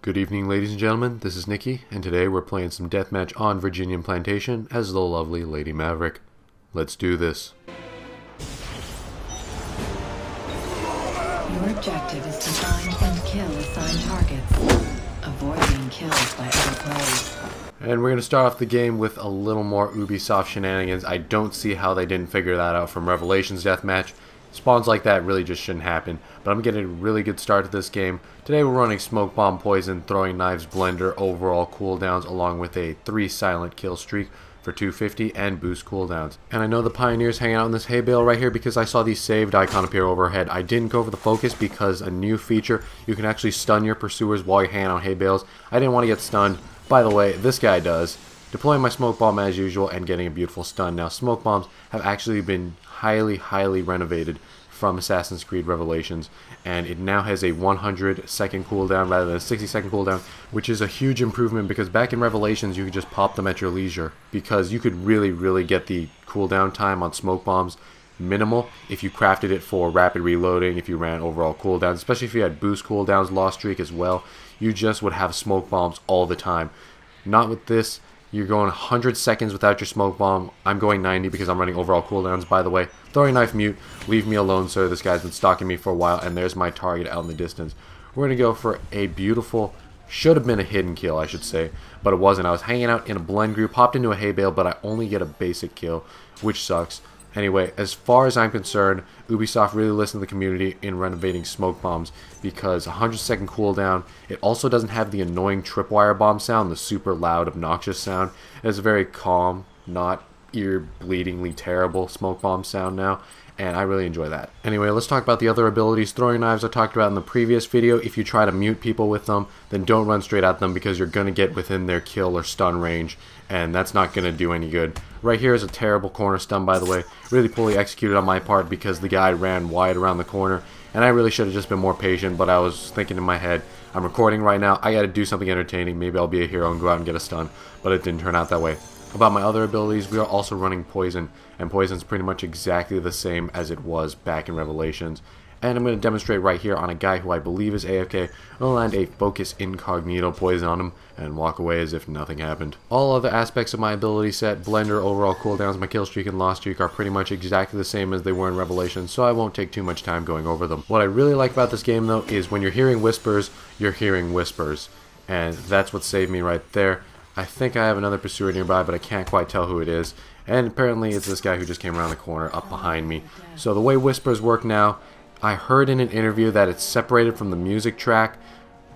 Good evening, ladies and gentlemen, this is Nikki, and today we're playing some Deathmatch on Virginian Plantation as the lovely Lady Maverick. Let's do this. Your objective is to find and kill assigned targets. Avoid being killed by other players. And we're going to start off the game with a little more Ubisoft shenanigans. I don't see how they didn't figure that out from Revelations Deathmatch. Spawns like that really just shouldn't happen, but I'm getting a really good start to this game. Today we're running Smoke Bomb, Poison, Throwing Knives, Blender, overall cooldowns, along with a 3 silent kill streak for 250 and boost cooldowns. And I know the Pioneer's hanging out in this hay bale right here because I saw the saved icon appear overhead. I didn't go for the focus because a new feature, you can actually stun your pursuers while you're hanging out hay bales. I didn't want to get stunned. By the way, this guy does. Deploying my smoke bomb as usual and getting a beautiful stun. Now smoke bombs have actually been highly renovated from Assassin's Creed Revelations, and it now has a 100-second cooldown rather than a 60-second cooldown, which is a huge improvement because back in Revelations you could just pop them at your leisure because you could really get the cooldown time on smoke bombs minimal if you crafted it for rapid reloading, if you ran overall cooldowns, especially if you had boost cooldowns, lost streak as well. You just would have smoke bombs all the time. Not with this. You're going 100 seconds without your smoke bomb. I'm going 90 because I'm running overall cooldowns, by the way. Throwing knife mute. Leave me alone, sir. This guy's been stalking me for a while, and there's my target out in the distance. We're going to go for a beautiful, should have been a hidden kill, I should say, but it wasn't. I was hanging out in a blend group, hopped into a hay bale, but I only get a basic kill, which sucks. Anyway, as far as I'm concerned, Ubisoft really listened to the community in renovating smoke bombs because 100-second cooldown. It also doesn't have the annoying tripwire bomb sound, the super loud, obnoxious sound. It's a very calm, not ear-bleedingly terrible smoke bomb sound now, and I really enjoy that. Anyway, let's talk about the other abilities. Throwing knives I talked about in the previous video. If you try to mute people with them, then don't run straight at them because you're going to get within their kill or stun range, and that's not going to do any good. Right here is a terrible corner stun, by the way. Really poorly executed on my part because the guy ran wide around the corner, and I really should have just been more patient, but I was thinking in my head, I'm recording right now, I got to do something entertaining, maybe I'll be a hero and go out and get a stun, but it didn't turn out that way. About my other abilities, we are also running Poison, and Poison's pretty much exactly the same as it was back in Revelations. And I'm going to demonstrate right here on a guy who I believe is AFK. I'll land a Focus Incognito Poison on him and walk away as if nothing happened. All other aspects of my ability set, Blender, overall cooldowns, my kill streak and lost streak are pretty much exactly the same as they were in Revelations, so I won't take too much time going over them. What I really like about this game though is when you're hearing whispers, you're hearing whispers. And that's what saved me right there. I think I have another pursuer nearby, but I can't quite tell who it is. And apparently it's this guy who just came around the corner up behind me. So the way whispers work now, I heard in an interview that it's separated from the music track.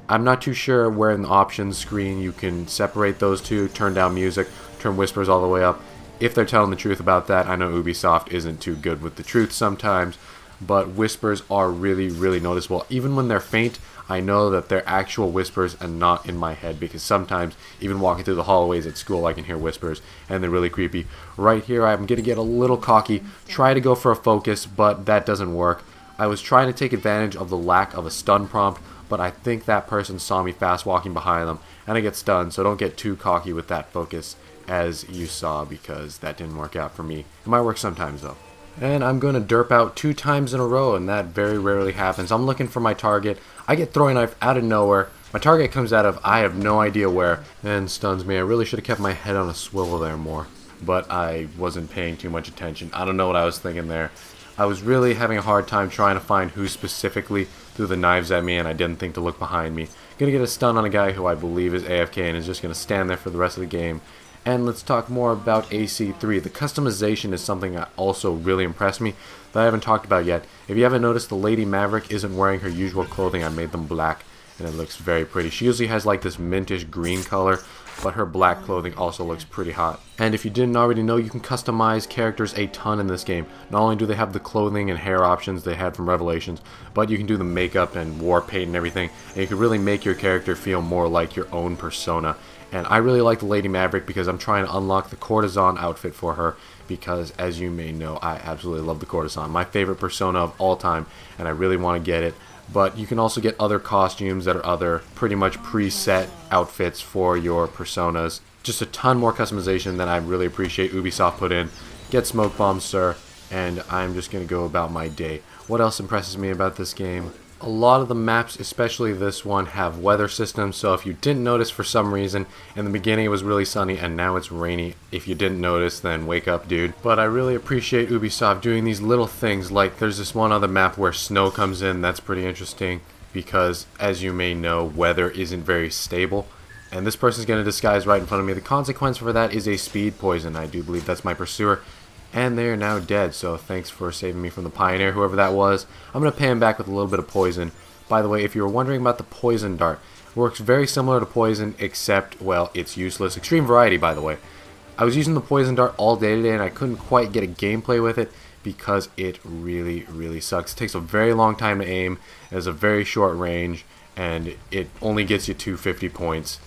I'm not too sure where in the options screen you can separate those two, turn down music, turn whispers all the way up. If they're telling the truth about that, I know Ubisoft isn't too good with the truth sometimes, but whispers are really noticeable. Even when they're faint, I know that they're actual whispers and not in my head, because sometimes, even walking through the hallways at school, I can hear whispers, and they're really creepy. Right here, I'm going to get a little cocky, try to go for a focus, but that doesn't work. I was trying to take advantage of the lack of a stun prompt, but I think that person saw me fast walking behind them, and I get stunned, so don't get too cocky with that focus, as you saw, because that didn't work out for me. It might work sometimes, though. And I'm going to derp out 2 times in a row, and that very rarely happens. I'm looking for my target. I get throwing knife out of nowhere. My target comes out of I have no idea where, and stuns me. I really should have kept my head on a swivel there more, but I wasn't paying too much attention. I don't know what I was thinking there. I was really having a hard time trying to find who specifically threw the knives at me, and I didn't think to look behind me. Gonna get a stun on a guy who I believe is AFK and is just gonna stand there for the rest of the game. And let's talk more about AC3. The customization is something that also really impressed me that I haven't talked about yet. If you haven't noticed, the Lady Maverick isn't wearing her usual clothing. I made them black, and it looks very pretty. She usually has like this mintish green color, but her black clothing also looks pretty hot. And if you didn't already know, you can customize characters a ton in this game. Not only do they have the clothing and hair options they had from Revelations, but you can do the makeup and war paint and everything, and you can really make your character feel more like your own persona. And I really like the Lady Maverick because I'm trying to unlock the courtesan outfit for her, because as you may know, I absolutely love the courtesan. My favorite persona of all time, and I really want to get it. But you can also get other costumes that are other pretty much preset outfits for your personas. Just a ton more customization than I really appreciate Ubisoft put in. Get smoke bombs, sir, and I'm just going to go about my day. What else impresses me about this game? A lot of the maps, especially this one, have weather systems, so if you didn't notice for some reason, in the beginning it was really sunny and now it's rainy. If you didn't notice, then wake up, dude. But I really appreciate Ubisoft doing these little things, like there's this one other map where snow comes in. That's pretty interesting because, as you may know, weather isn't very stable. And this person's going to disguise right in front of me. The consequence for that is a speed poison. I do believe that's my pursuer. And they are now dead, so thanks for saving me from the Pioneer, whoever that was. I'm going to pay him back with a little bit of poison. By the way, if you were wondering about the poison dart, it works very similar to poison, except, well, it's useless. Extreme variety, by the way. I was using the poison dart all day today, and I couldn't quite get a gameplay with it because it really, really sucks. It takes a very long time to aim, it has a very short range, and it only gets you 250 points.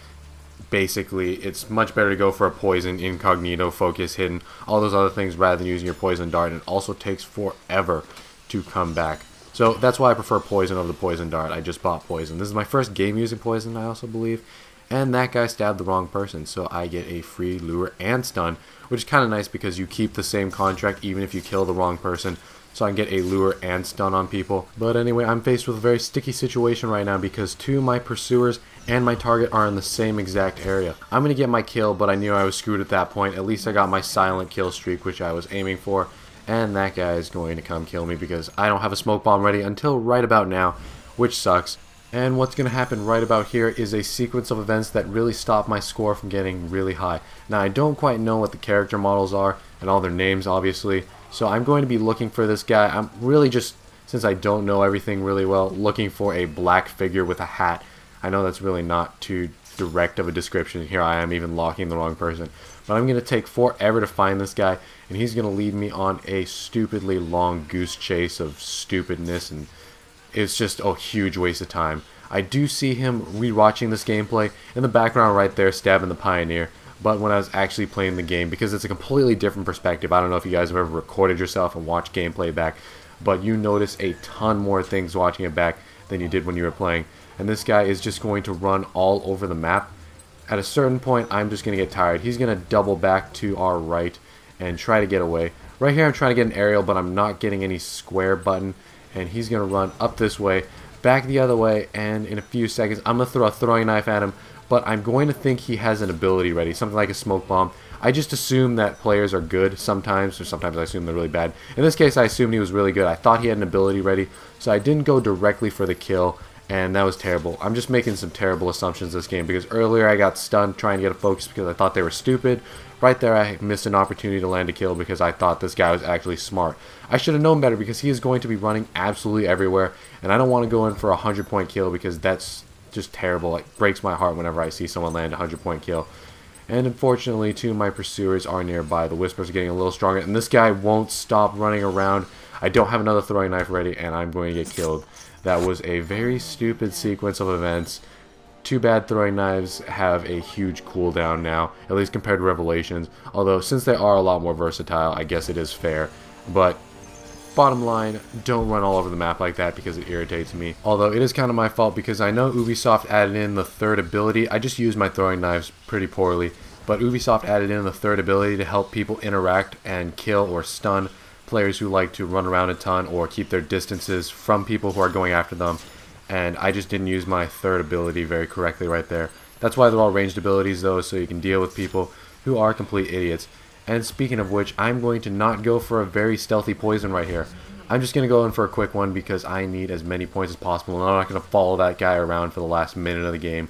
Basically, it's much better to go for a poison, incognito, focus, hidden, all those other things rather than using your poison dart. And it also takes forever to come back. So that's why I prefer poison over the poison dart. I just bought poison. This is my first game using poison, I also believe. And that guy stabbed the wrong person, so I get a free lure and stun, which is kind of nice because you keep the same contract even if you kill the wrong person. So I can get a lure and stun on people. But anyway, I'm faced with a very sticky situation right now because two of my pursuers and my target are in the same exact area. I'm going to get my kill, but I knew I was screwed at that point. At least I got my silent kill streak, which I was aiming for. And that guy is going to come kill me because I don't have a smoke bomb ready until right about now, which sucks. And what's going to happen right about here is a sequence of events that really stop my score from getting really high. Now, I don't quite know what the character models are and all their names, obviously. So I'm going to be looking for this guy. I'm really just, since I don't know everything really well, looking for a black figure with a hat. I know that's really not too direct of a description. Here I am even locking the wrong person. But I'm going to take forever to find this guy, and he's going to lead me on a stupidly long goose chase of stupidness, and it's just a huge waste of time. I do see him rewatching this gameplay in the background right there, stabbing the Pioneer. But when I was actually playing the game, because it's a completely different perspective, I don't know if you guys have ever recorded yourself and watched gameplay back, but you notice a ton more things watching it back than you did when you were playing. And this guy is just going to run all over the map. At a certain point, I'm just going to get tired. He's going to double back to our right and try to get away. Right here, I'm trying to get an aerial, but I'm not getting any square button. And he's going to run up this way, back the other way, and in a few seconds, I'm going to throw a throwing knife at him. But I'm going to think he has an ability ready, something like a smoke bomb. I just assume that players are good sometimes, or sometimes I assume they're really bad. In this case, I assumed he was really good. I thought he had an ability ready, so I didn't go directly for the kill, and that was terrible. I'm just making some terrible assumptions this game, because earlier I got stunned trying to get a focus because I thought they were stupid. Right there, I missed an opportunity to land a kill because I thought this guy was actually smart. I should have known better because he is going to be running absolutely everywhere, and I don't want to go in for a 100-point kill because that's just terrible. It breaks my heart whenever I see someone land a 100-point kill. And unfortunately, two of my pursuers are nearby. The Whispers are getting a little stronger, and this guy won't stop running around. I don't have another throwing knife ready, and I'm going to get killed. That was a very stupid sequence of events. Too bad throwing knives have a huge cooldown now, at least compared to Revelations. Although, since they are a lot more versatile, I guess it is fair. But bottom line, don't run all over the map like that because it irritates me. Although it is kind of my fault because I know Ubisoft added in the third ability. I just used my throwing knives pretty poorly, but Ubisoft added in the third ability to help people interact and kill or stun players who like to run around a ton or keep their distances from people who are going after them. And I just didn't use my third ability very correctly right there. That's why they're all ranged abilities though, so you can deal with people who are complete idiots. And speaking of which, I'm going to not go for a very stealthy poison right here. I'm just going to go in for a quick one because I need as many points as possible, and I'm not going to follow that guy around for the last minute of the game,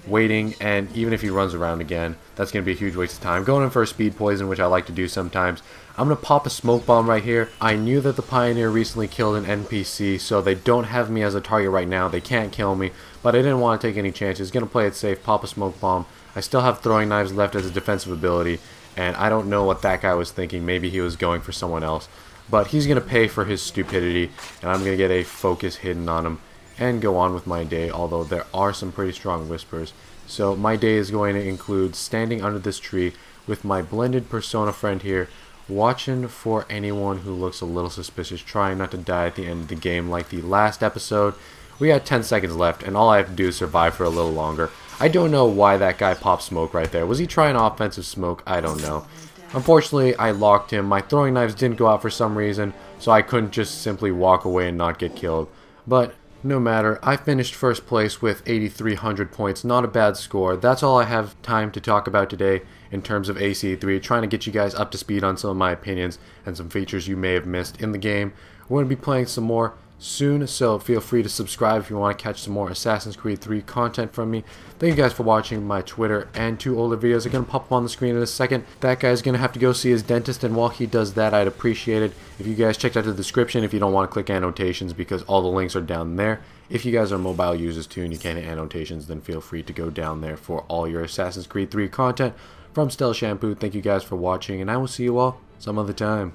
waiting, and even if he runs around again, that's going to be a huge waste of time. Going in for a speed poison, which I like to do sometimes. I'm going to pop a smoke bomb right here. I knew that the Pioneer recently killed an NPC, so they don't have me as a target right now. They can't kill me, but I didn't want to take any chances. Going to play it safe, pop a smoke bomb. I still have throwing knives left as a defensive ability, and I don't know what that guy was thinking. Maybe he was going for someone else. But he's going to pay for his stupidity, and I'm going to get a focus hidden on him and go on with my day, although there are some pretty strong Whispers. So my day is going to include standing under this tree with my blended persona friend here, watching for anyone who looks a little suspicious, trying not to die at the end of the game like the last episode. We got 10 seconds left, and all I have to do is survive for a little longer. I don't know why that guy popped smoke right there. Was he trying offensive smoke? I don't know. Unfortunately, I locked him. My throwing knives didn't go out for some reason, so I couldn't just simply walk away and not get killed. But No matter, I finished first place with 8,300 points, not a bad score. That's all I have time to talk about today in terms of AC3, trying to get you guys up to speed on some of my opinions and some features you may have missed in the game. We're going to be playing some more soon, so feel free to subscribe if you want to catch some more Assassin's Creed 3 content from me. Thank you guys for watching my Twitter and 2 older videos. Are going to pop up on the screen in a second. That guy's going to have to go see his dentist, and while he does that, I'd appreciate it if you guys checked out the description if you don't want to click annotations, because all the links are down there. If you guys are mobile users too and you can't hit annotations, then feel free to go down there for all your Assassin's Creed 3 content. From StealthShampoo, thank you guys for watching, and I will see you all some other time.